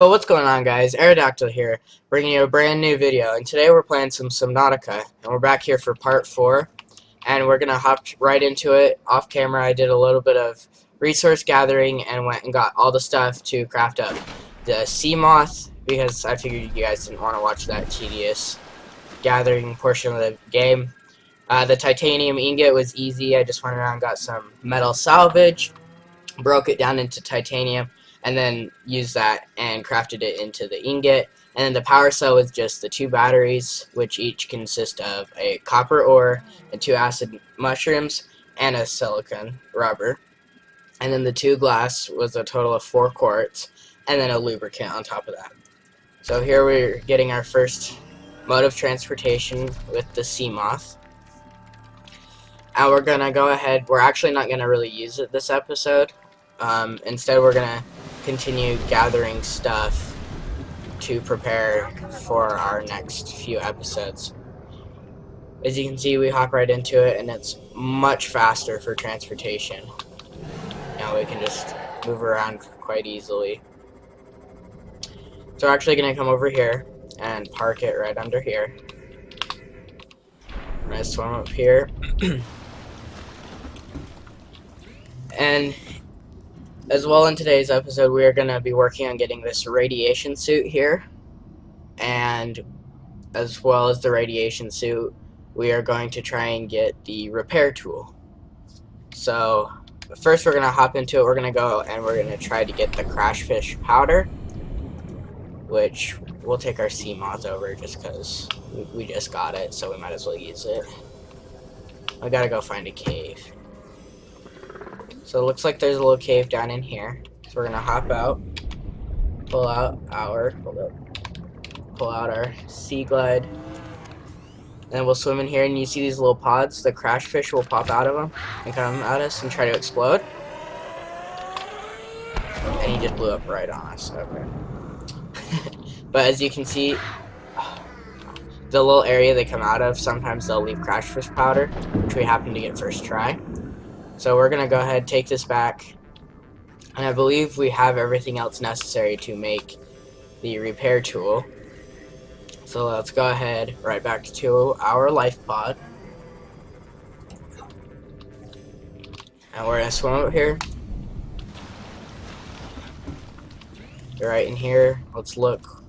Well, what's going on, guys? Aerodactyl here, bringing you a brand new video, and today we're playing some Subnautica, and we're back here for part 4, and we're gonna hop right into it. Off camera, I did a little bit of resource gathering and went and got all the stuff to craft up the sea moth, because I figured you guys didn't want to watch that tedious gathering portion of the game. The titanium ingot was easy. I just went around and got some metal salvage, broke it down into titanium, and then used that and crafted it into the ingot. And then the power cell was just the 2 batteries, which each consist of a copper ore and 2 acid mushrooms and a silicon rubber. And then the 2 glass was a total of 4 quartz, and then a lubricant on top of that. So here we're getting our first mode of transportation with the sea moth. And we're gonna go ahead, we're actually not gonna really use it this episode. Instead we're gonna continue gathering stuff to prepare for our next few episodes. As you can see, we hop right into it, and it's much faster for transportation. Now we can just move around quite easily. So we're actually going to come over here and park it right under here. I'm going to swim up here. And as well, in today's episode, we are going to be working on getting this radiation suit here. And as well as the radiation suit, we are going to try and get the repair tool. So first we're going to hop into it. We're going to go and we're going to try to get the crashfish powder, which we'll take our sea moth over just because we just got it, so we might as well use it. I gotta go find a cave. So it looks like there's a little cave down in here. So we're gonna hop out, pull out our sea glide, and we'll swim in here. And you see these little pods? The crash fish will pop out of them and come at us and try to explode. And he just blew up right on us. Okay. But as you can see, the little area they come out of, sometimes they'll leave crash fish powder, which we happen to get first try. So we're going to go ahead, take this back, and I believe we have everything else necessary to make the repair tool. So let's go ahead right back to our life pod. And we're going to swim up here. Right in here, let's look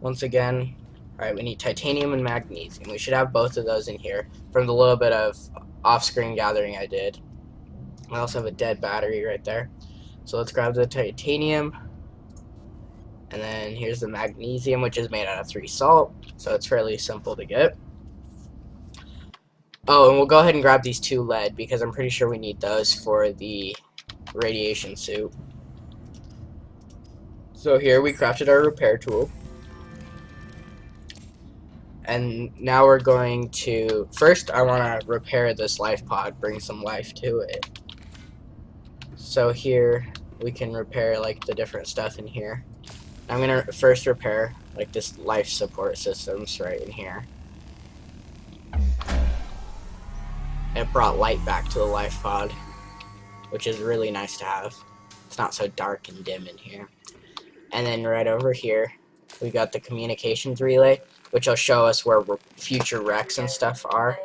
once again. Alright, we need titanium and magnesium. We should have both of those in here from the little bit of off-screen gathering I did. I also have a dead battery right there. So let's grab the titanium. And then here's the magnesium, which is made out of 3 salt. So it's fairly simple to get. Oh, and we'll go ahead and grab these 2 lead, because I'm pretty sure we need those for the radiation suit. So here we crafted our repair tool. And now we're going to, first I want to repair this life pod, bring some life to it. So here we can repair like the different stuff in here. I'm going to first repair like this life support systems right in here. It brought light back to the life pod, which is really nice to have. It's not so dark and dim in here. And then right over here we got the communications relay, which will show us where future wrecks and stuff are.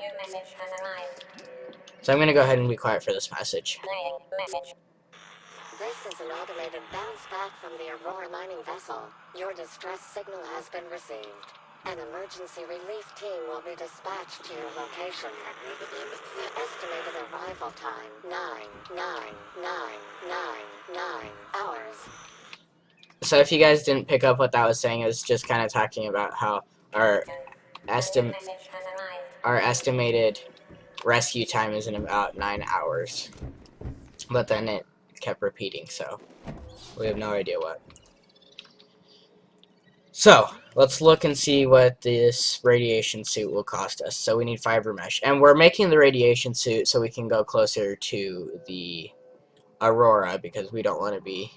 So I'm going to go ahead and be quiet for this message. This is an automated bounce back from the Aurora mining vessel. Your distress signal has been received. An emergency relief team will be dispatched to your location. The estimated arrival time, 9 hours. So if you guys didn't pick up what that was saying, it was just kind of talking about how our estimated rescue time is in about 9 hours. But then it kept repeating, so we have no idea what. So let's look and see what this radiation suit will cost us. So we need fiber mesh, and we're making the radiation suit so we can go closer to the Aurora, because we don't want to be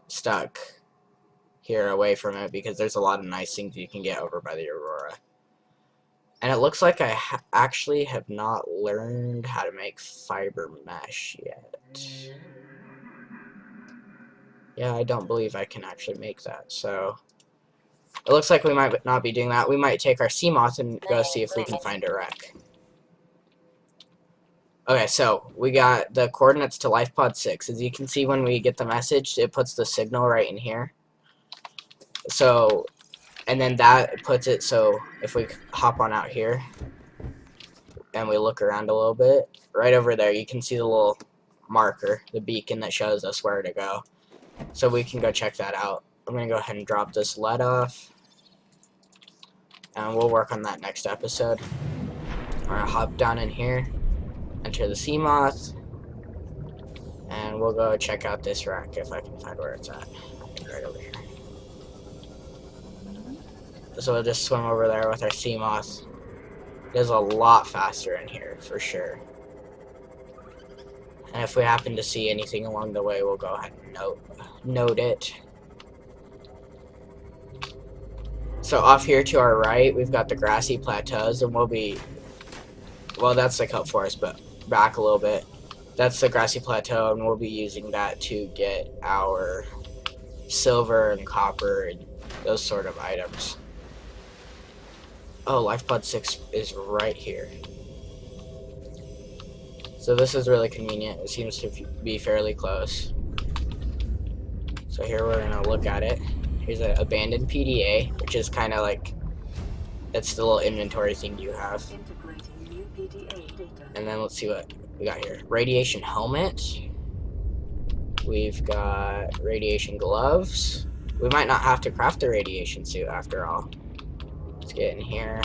stuck here away from it, because there's a lot of nice things you can get over by the Aurora. And it looks like I actually have not learned how to make fiber mesh yet. Yeah, I don't believe I can actually make that, so it looks like we might not be doing that. We might take our Seamoth and go see if we can find a wreck. Okay, so we got the coordinates to Life Pod 6. As you can see, when we get the message, it puts the signal right in here. So, and then that puts it so if we hop on out here and we look around a little bit, right over there you can see the little marker, the beacon that shows us where to go. So we can go check that out. I'm going to go ahead and drop this lead off, and we'll work on that next episode. I'm going to hop down in here, enter the Seamoth, and we'll go check out this wreck if I can find where it's at. Right over here. So we'll just swim over there with our Seamoth. It is a lot faster in here, for sure. And if we happen to see anything along the way, we'll go ahead and note it. So off here to our right, we've got the grassy plateaus, and we'll be, well, that's the kelp forest, but back a little bit. That's the grassy plateau, and we'll be using that to get our silver and copper and those sort of items. Oh, Life Pod 6 is right here. So this is really convenient. It seems to be fairly close. So here we're going to look at it. Here's an abandoned PDA, which is kind of like, it's the little inventory thing you have. And then let's see what we got here. Radiation helmet. We've got radiation gloves. We might not have to craft the radiation suit after all. Let's get in here.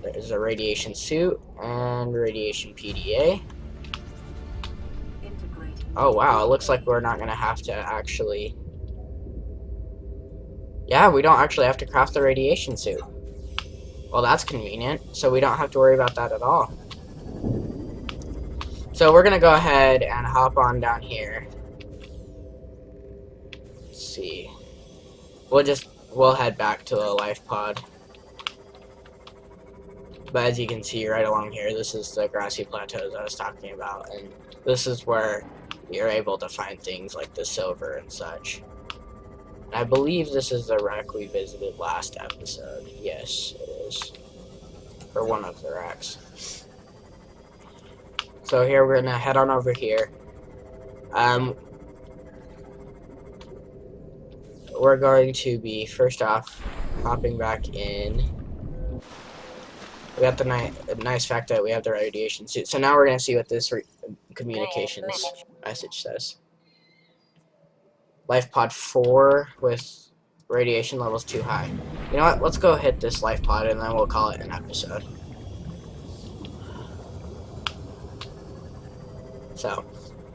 There's a radiation suit and radiation PDA. Oh wow, it looks like we're not going to have to actually... Yeah, we don't actually have to craft the radiation suit. Well, that's convenient, so we don't have to worry about that at all. So we're going to go ahead and hop on down here. Let's see. We'll head back to the life pod. But as you can see right along here, this is the grassy plateaus I was talking about, and this is where you're able to find things like the silver and such. And I believe this is the wreck we visited last episode. Yes, it is. Or one of the wrecks. So here we're gonna head on over here. We're going to be, first off, hopping back in. We got the nice fact that we have the radiation suit. So now we're going to see what this communications message says. Life pod 4 with radiation levels too high. You know what? Let's go hit this life pod and then we'll call it an episode. So,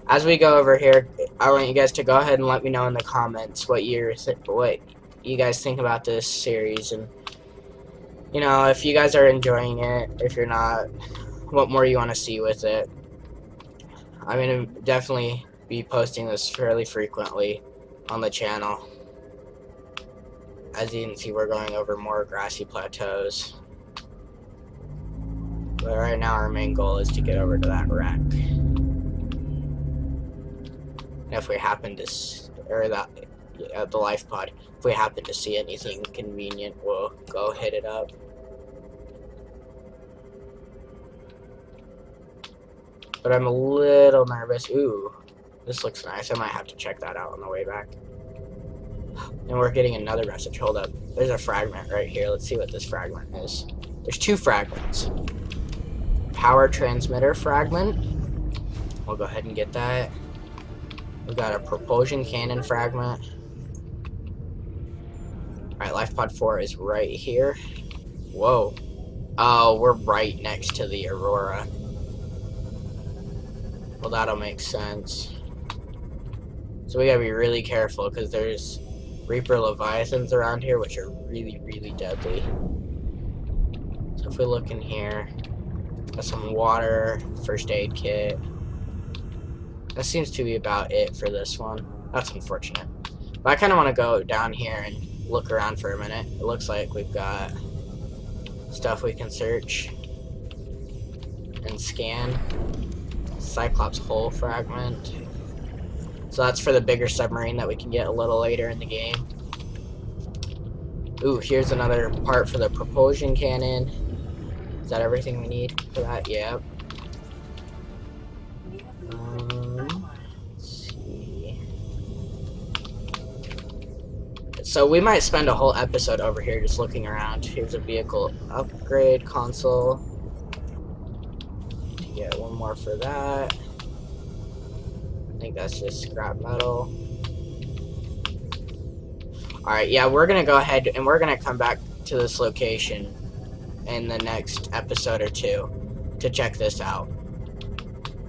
as we go over here, I want you guys to go ahead and let me know in the comments what you guys think about this series, and you know, if you guys are enjoying it, if you're not, what more you want to see with it. I'm going to definitely be posting this fairly frequently on the channel. As you can see, we're going over more grassy plateaus. But right now our main goal is to get over to that wreck. And if we happen to, the life pod, if we happen to see anything convenient, we'll go hit it up. But I'm a little nervous. Ooh, this looks nice. I might have to check that out on the way back. And we're getting another message. Hold up. There's a fragment right here. Let's see what this fragment is. There's 2 fragments. Power transmitter fragment. We'll go ahead and get that. We've got a propulsion cannon fragment. Alright, life pod 4 is right here. Whoa. Oh, we're right next to the Aurora. Well, that'll make sense. So we gotta be really careful because there's Reaper Leviathans around here, which are really, really deadly. So if we look in here, got some water, first aid kit. That seems to be about it for this one. That's unfortunate. But I kind of want to go down here and look around for a minute. It looks like we've got stuff we can search and scan. Cyclops hull fragment. So that's for the bigger submarine that we can get a little later in the game. Ooh, here's another part for the propulsion cannon. Is that everything we need for that? Yep. Let's see. So we might spend a whole episode over here just looking around. Here's a vehicle upgrade console. Yeah, one more for that. I think that's just scrap metal. Alright, yeah, we're gonna go ahead and we're gonna come back to this location in the next episode or two to check this out.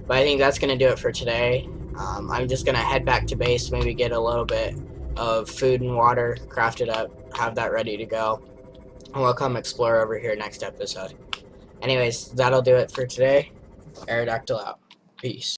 But I think that's gonna do it for today. I'm just gonna head back to base, maybe get a little bit of food and water crafted up, have that ready to go, and we'll come explore over here next episode. Anyways, that'll do it for today. Aerodactyl out. Peace.